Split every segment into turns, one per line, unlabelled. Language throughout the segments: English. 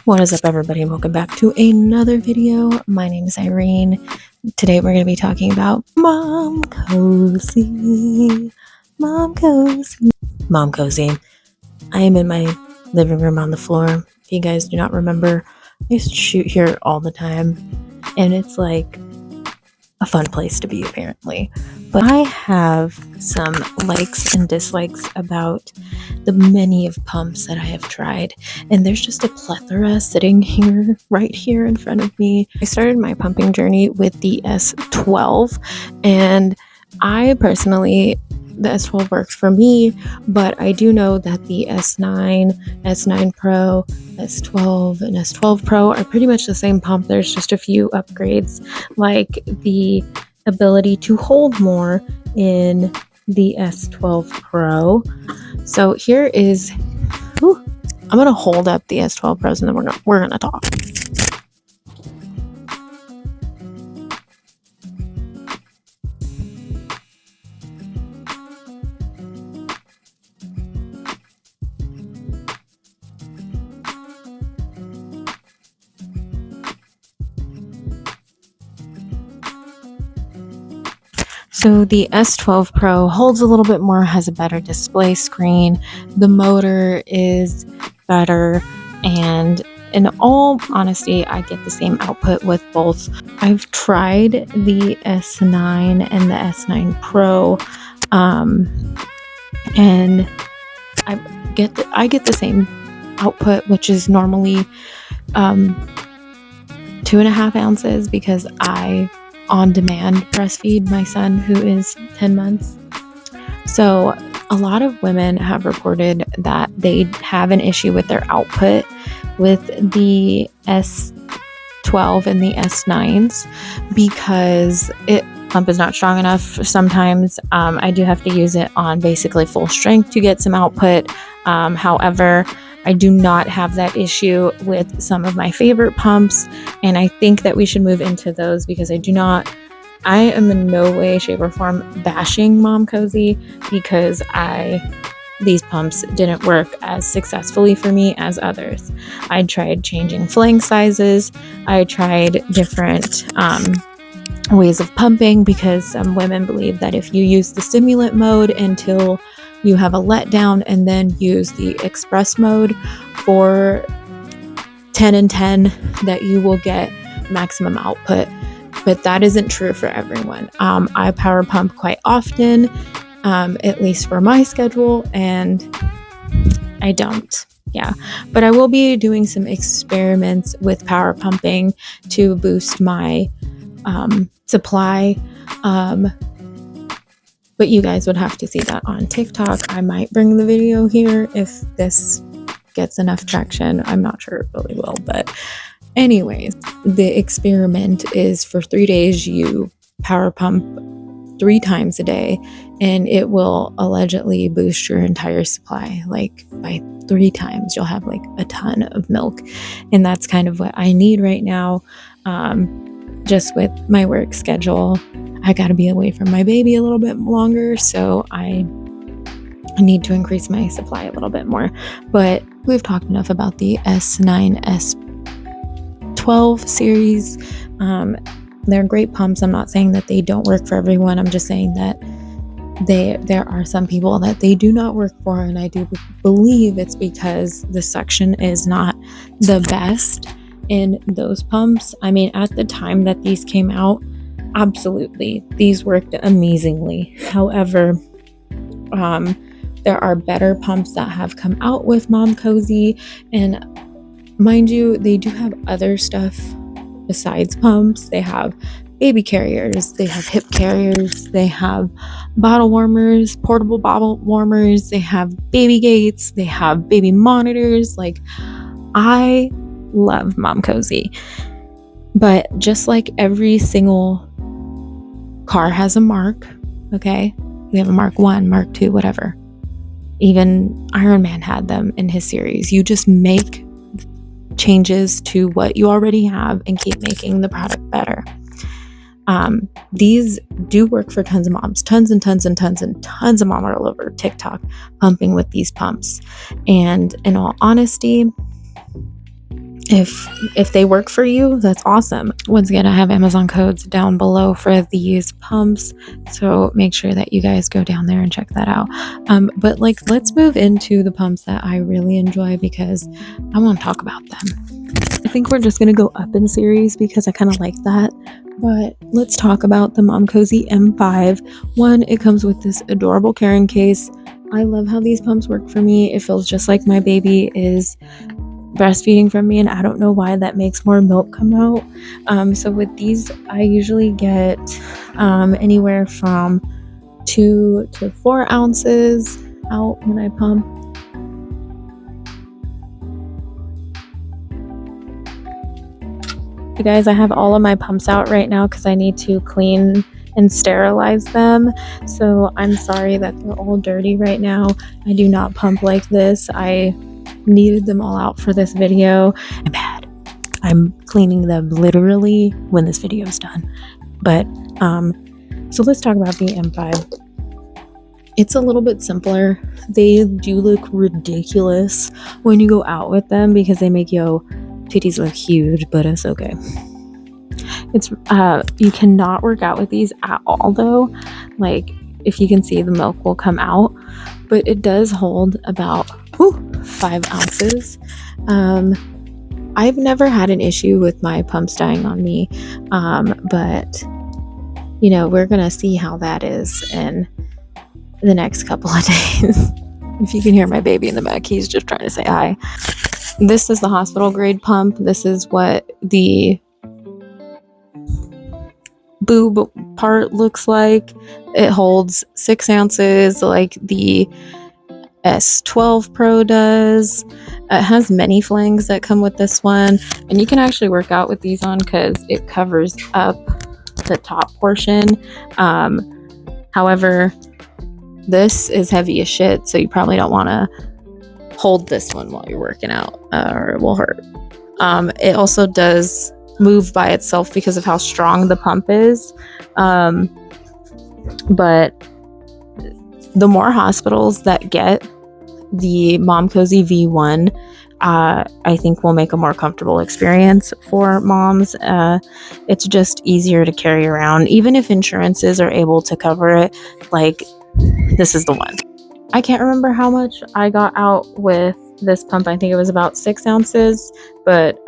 What is up, everybody? Welcome back to another video. My name is Irene. Today we're going to be talking about Momcozy. Momcozy. I am in my living room on the floor. If you guys do not remember, I used to shoot here all the time, and it's like a fun place to be, apparently. But I have some likes and dislikes about the many of pumps that I have tried, and there's just a plethora sitting here, right here in front of me. I started my pumping journey with the S12, and I personally, the S12 works for me, but I do know that the S9, S9 Pro, S12, and S12 Pro are pretty much the same pump. There's just a few upgrades, like the ability to hold more in the S12 Pro. So here is, I'm gonna hold up the S12 Pros and then we're gonna talk. So the S12 Pro holds a little bit more, has a better display screen. The motor is better, and in all honesty, I get the same output with both. I've tried the S9 and the S9 Pro, and I get the same output, which is normally 2.5 ounces, because I on demand breastfeed my son, who is 10 months. So a lot of women have reported that they have an issue with their output with the S12 and the S9s because pump is not strong enough. Sometimes I do have to use it on basically full strength to get some output. However, I do not have that issue with some of my favorite pumps, and I think that we should move into those because I am in no way, shape, or form bashing Momcozy, because these pumps didn't work as successfully for me as others. I tried changing flange sizes. I tried different ways of pumping, because some women believe that if you use the stimulant mode until you have a letdown and then use the express mode for 10 and 10, that you will get maximum output. But that isn't true for everyone. I power pump quite often, at least for my schedule, and I don't. Yeah, but I will be doing some experiments with power pumping to boost my supply. But you guys would have to see that on TikTok. I might bring the video here if this gets enough traction. I'm not sure it really will, but anyways, the experiment is for 3 days. You power pump 3 times a day, and it will allegedly boost your entire supply. Like by 3 times, you'll have like a ton of milk, and that's kind of what I need right now. Just with my work schedule, I got to be away from my baby a little bit longer, so I need to increase my supply a little bit more. But we've talked enough about the S9, S12 series. They're great pumps. I'm not saying that they don't work for everyone. I'm just saying that there are some people that they do not work for, and I do believe it's because the suction is not the best in those pumps. I mean, at the time that these came out, absolutely, these worked amazingly. However, there are better pumps that have come out with Momcozy, and mind you, they do have other stuff besides pumps. They have baby carriers, they have hip carriers, they have bottle warmers, portable bottle warmers, they have baby gates, they have baby monitors. Like, I love Momcozy, but just like every single car has a mark, okay? We have a Mark 1, Mark 2, whatever. Even Iron Man had them in his series. You just make changes to what you already have and keep making the product better. These do work for tons of moms. Tons and tons and tons and tons of moms are all over TikTok pumping with these pumps. And in all honesty, if they work for you, that's awesome. Once again, I have Amazon codes down below for these pumps, so make sure that you guys go down there and check that out. But like, let's move into the pumps that I really enjoy because I want to talk about them. I think we're just gonna go up in series because I kind of like that. But let's talk about the Momcozy M5. One, it comes with this adorable carrying case. I love how these pumps work for me. It feels just like my baby is breastfeeding from me, and I don't know why that makes more milk come out. So with these, I usually get anywhere from 2 to 4 ounces out when I pump. You guys, I have all of my pumps out right now because I need to clean and sterilize them. So I'm sorry that they're all dirty right now. I do not pump like this. I needed them all out for this video. I'm bad. I'm cleaning them literally when this video is done. But so let's talk about the M5. It's a little bit simpler. They do look ridiculous when you go out with them because they make your titties look huge, but it's okay. It's you cannot work out with these at all though. Like, if you can see, the milk will come out, but it does hold about 5 ounces. I've never had an issue with my pumps dying on me, but you know, we're gonna see how that is in the next couple of days. If you can hear my baby in the back, he's just trying to say hi. This is the hospital grade pump. This is what the boob part looks like. It holds 6 ounces like the S12 Pro does. It has many flings that come with this one, and you can actually work out with these on because it covers up the top portion. However, this is heavy as shit, so you probably don't want to hold this one while you're working out, or it will hurt. It also does move by itself because of how strong the pump is. But the more hospitals that get the Momcozy V1, I think will make a more comfortable experience for moms. It's just easier to carry around. Even if insurances are able to cover it, like, this is the one. I can't remember how much I got out with this pump. I think it was about 6 ounces, but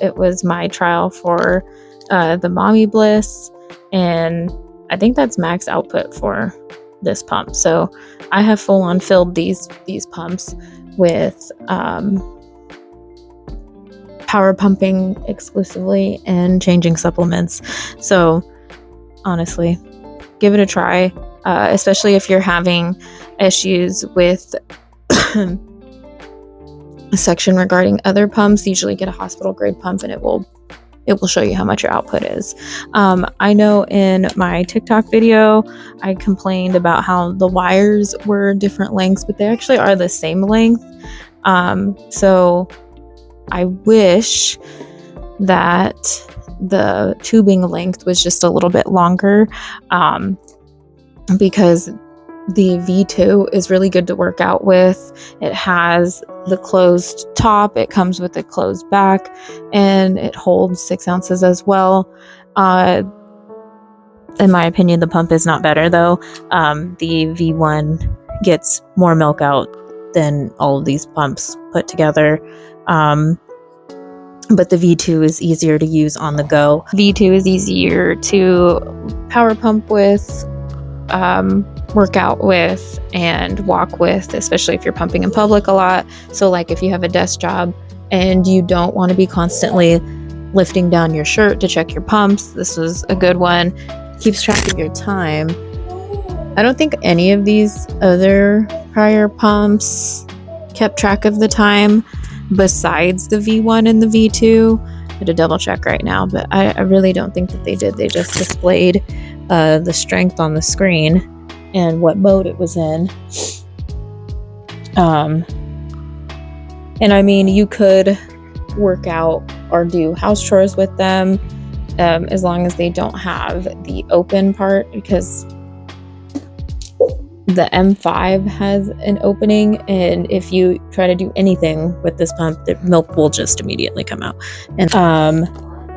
it was my trial for the Mommy Bliss, and I think that's max output for this pump. So I have full on filled these pumps with power pumping exclusively and changing supplements. So honestly, give it a try, especially if you're having issues with a section regarding other pumps. Usually get a hospital grade pump and it will show you how much your output is. I know in my TikTok video, I complained about how the wires were different lengths, but they actually are the same length. So I wish that the tubing length was just a little bit longer, because the V2 is really good to work out with. It has the closed top, it comes with a closed back, and it holds 6 ounces as well. In my opinion, the pump is not better though. The V1 gets more milk out than all of these pumps put together. But the V2 is easier to use on the go. V2 is easier to power pump with, work out with, and walk with, especially if you're pumping in public a lot. So like if you have a desk job and you don't want to be constantly lifting down your shirt to check your pumps, this was a good one. Keeps track of your time. I don't think any of these other prior pumps kept track of the time besides the V1 and the V2. I had to double check right now, but I really don't think that they did. They just displayed the strength on the screen and what mode it was in. And I mean, you could work out or do house chores with them, as long as they don't have the open part, because the M5 has an opening, and if you try to do anything with this pump, the milk will just immediately come out. And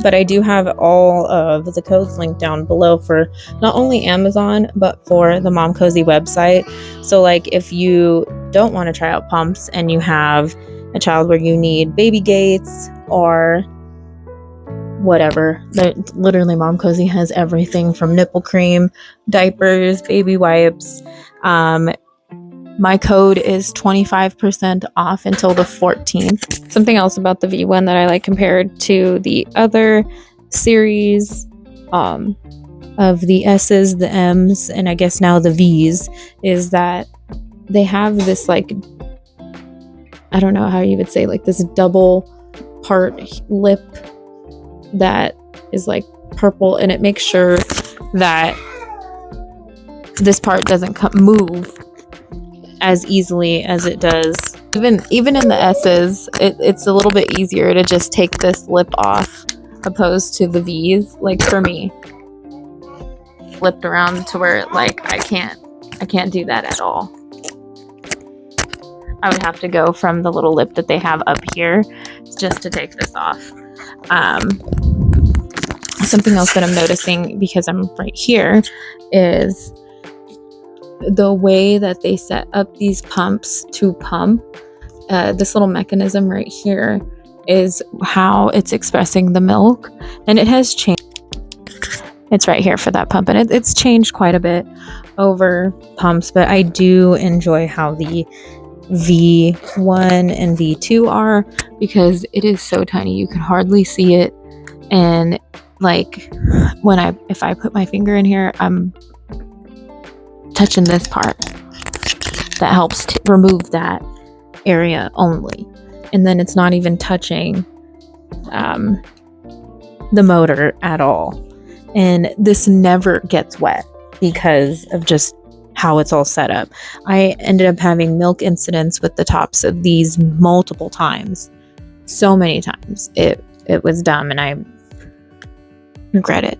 but I do have all of the codes linked down below for not only Amazon, but for the Momcozy website. So like if you don't want to try out pumps and you have a child where you need baby gates or whatever, literally Momcozy has everything from nipple cream, diapers, baby wipes. My code is 25% off until the 14th. Something else about the V1 that I like compared to the other series of the S's, the M's, and I guess now the V's is that they have this, like, I don't know how you would say, like this double part lip that is like purple, and it makes sure that this part doesn't move as easily as it does. Even in the S's, it's a little bit easier to just take this lip off opposed to the V's. Like for me, flipped around to where like I can't do that at all. I would have to go from the little lip that they have up here just to take this off. Something else that I'm noticing, because I'm right here, is the way that they set up these pumps to pump. This little mechanism right here is how it's expressing the milk, and it has changed. It's right here for that pump, and it's changed quite a bit over pumps, but I do enjoy how the V1 and V2 are, because it is so tiny you can hardly see it. And like if I put my finger in here, I'm touching this part that helps to remove that area only, and then it's not even touching the motor at all. And this never gets wet because of just how it's all set up. I ended up having milk incidents with the tops of these multiple times, so many times. It was dumb, and I regret it.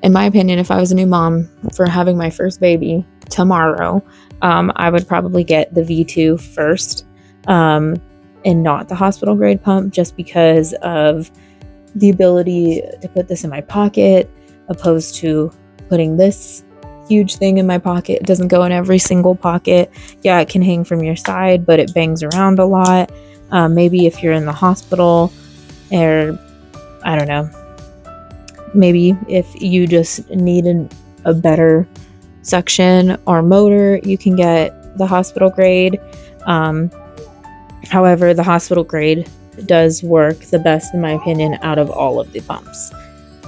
In my opinion, if I was a new mom for having my first baby tomorrow, I would probably get the V2 first, and not the hospital grade pump, just because of the ability to put this in my pocket opposed to putting this huge thing in my pocket. It doesn't go in every single pocket. Yeah, it can hang from your side, but it bangs around a lot. Maybe if you're in the hospital, or I don't know, maybe if you just need a better suction or motor, you can get the hospital grade. However, the hospital grade does work the best, in my opinion, out of all of the pumps.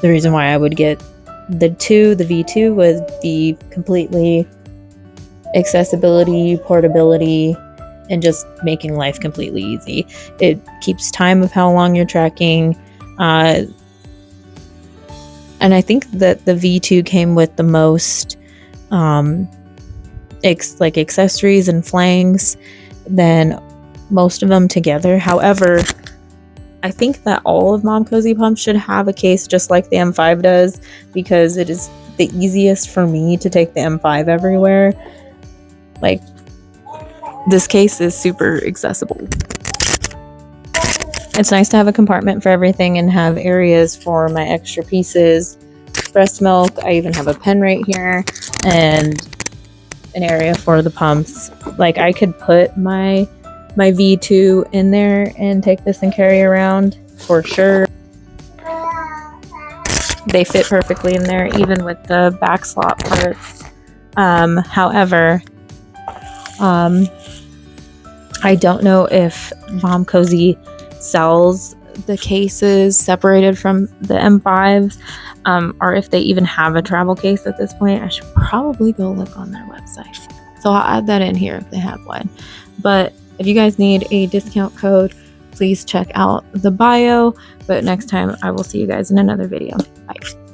The reason why I would get the V2 was the completely accessibility, portability, and just making life completely easy. It keeps time of how long you're tracking. And I think that the V2 came with the most accessories and flangs than most of them together. However, I think that all of Momcozy pumps should have a case just like the M5 does, because it is the easiest for me to take the M5 everywhere. Like, this case is super accessible. It's nice to have a compartment for everything and have areas for my extra pieces. Breast milk, I even have a pen right here, and an area for the pumps. Like, I could put my V2 in there and take this and carry around for sure. They fit perfectly in there, even with the back slot parts. However, I don't know if Momcozy sells the cases separated from the M5s, or if they even have a travel case at this point. I should probably go look on their website. So I'll add that in here if they have one. But if you guys need a discount code, please check out the bio. But next time, I will see you guys in another video. Bye.